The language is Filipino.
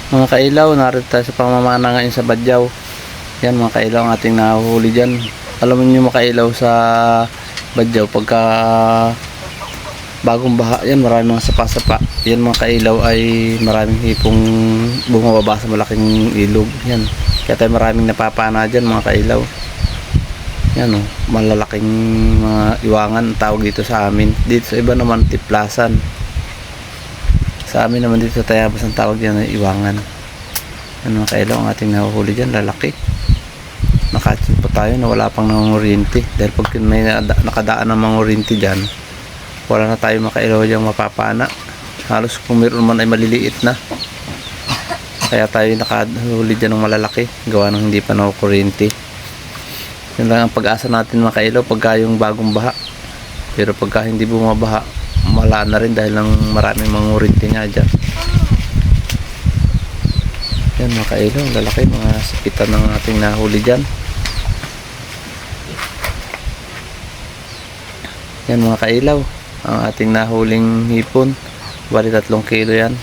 Mga kailaw, narito tayo sa pamamana ngayon sa Badyaw. Yan mga kailaw ang ating nahuhuli dyan. Alam niyo mga kailaw sa Badyaw, pagka bagong baha yan, maraming mga sapa-sapa. Yan mga kailaw ay maraming hipong bumababa sa malaking ilog. Yan, kaya tayo maraming napapana dyan mga kailaw. Yan o, malalaking mga iwangan tawag dito sa amin. Dito sa iba naman tiplasan. Sa amin naman dito sa Tayabas ang tawag yan ay iwangan. Yan mga kailaw ang ating nahuhuli dyan, lalaki. Nakatsin po tayo na wala pang nangunguryente. Dahil pag may nakadaan ng manguryente dyan, wala na tayo mga kailaw dyan mapapana. Halos kung meron man ay maliliit na. Kaya tayo nakahuli dyan ng malalaki, gawa ng hindi pa nangunguryente. Yun lang ang pag-asa natin mga kailaw pagka yung bagong baha. Pero pagka hindi bumabaha, wala na rin dahil lang maraming manguryente nga dyan. Yan mga kailaw, lalaki mga sapitan ng ating nahuli dyan. Yan mga kailaw, ang ating nahuling hipon, bali 3 kilo yan.